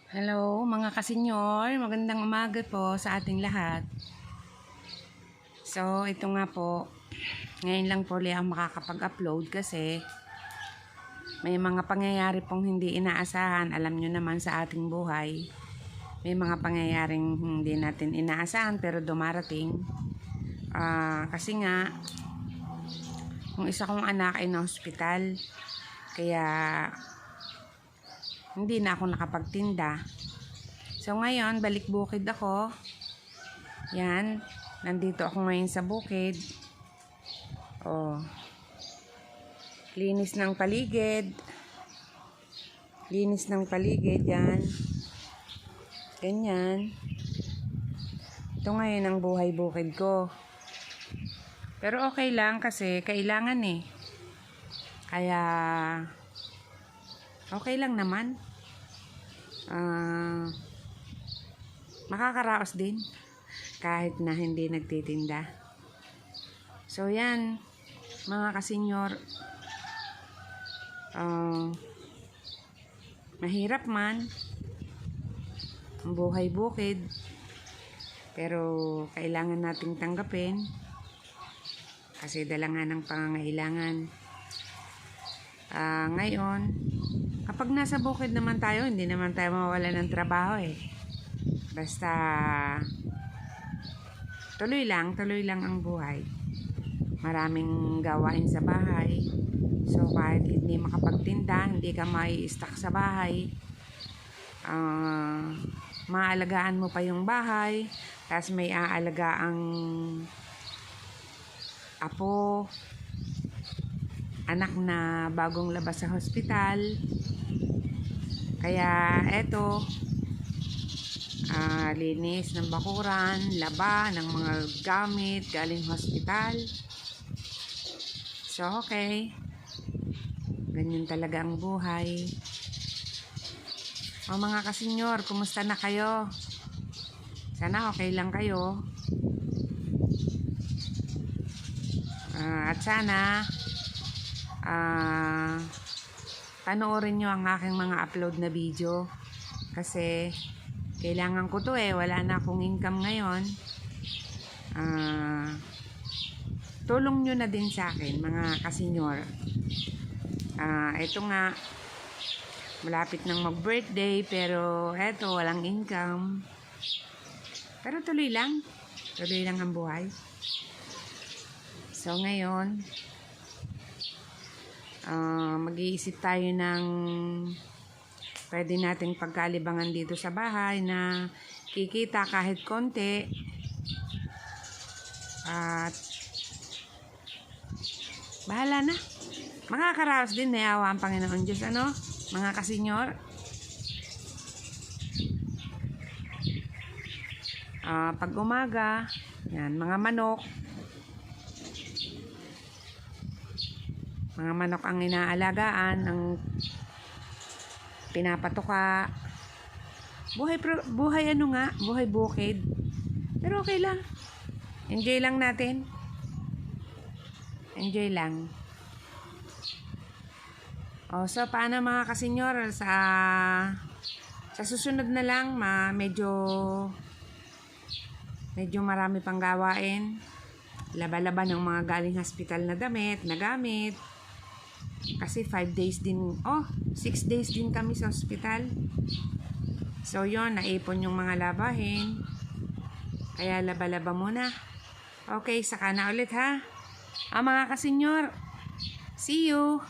Hello mga kasenyor, magandang umaga po sa ating lahat. So ito nga po, ngayon lang po ulit ako makakapag-upload kasi may mga pangyayari pong hindi inaasahan. Alam nyo naman sa ating buhay, may mga pangyayaring hindi natin inaasahan pero dumarating. Kasi nga, yung isa kong anak ay na-hospital, kaya hindi na ako nakapagtinda. So ngayon, balik bukid ako. Yan, nandito ako ngayon sa bukid. Oh, linis ng paligid. Linis ng paligid, yan. Ganyan. Ito ngayon ang buhay bukid ko. Pero okay lang kasi kailangan eh. Kaya okay lang naman. Makakaraos din kahit na hindi nagtitinda. So yan mga kasenyor, mahirap man ang buhay bukid, pero kailangan nating tanggapin kasi dala nga ng pangangailangan. Ngayon, kapag nasa bukid naman tayo, hindi naman tayo mawala ng trabaho eh. Basta tuloy lang ang buhay. Maraming gawain sa bahay. So kahit hindi makapagtinda, hindi ka mai-stuck sa bahay, maalagaan mo pa yung bahay, tapos may aalagaan apo, anak na bagong labas sa hospital. Kaya eto, linis ng bakuran, laba ng mga gamit galing hospital. So okay, ganyan talaga ang buhay. O mga kasenyor, kumusta na kayo? Sana okay lang kayo. At sana panoorin nyo ang aking mga upload na video kasi kailangan ko to eh. Wala na akong income ngayon. Tulong nyo na din sa akin mga kasenyor. Ito nga, malapit nang mag-birthday pero eto, walang income. Pero tuloy lang ang buhay. So ngayon, mag-iisip tayo ng pwede nating pagkalibangan dito sa bahay na kikita kahit konti. At bahala na. Makakaraos din, may awa ang Panginoon Diyos, ano? Mga kasenyor. Pag umaga, yan, mga manok ang inaalagaan, ang pinapatuka. Buhay ano nga, buhay bukid. Pero okay lang. Enjoy lang natin. Enjoy lang. So paano mga kasenyor, sa susunod na lang, medyo marami pang gawain. Laba-laba ng mga galing hospital na damit, na gamit. Kasi 5 days din, 6 days din kami sa hospital. So yon, naipon yung mga labahin. Kaya laba-laba muna. Okay, saka na ulit ha. Mga kasenyor, see you!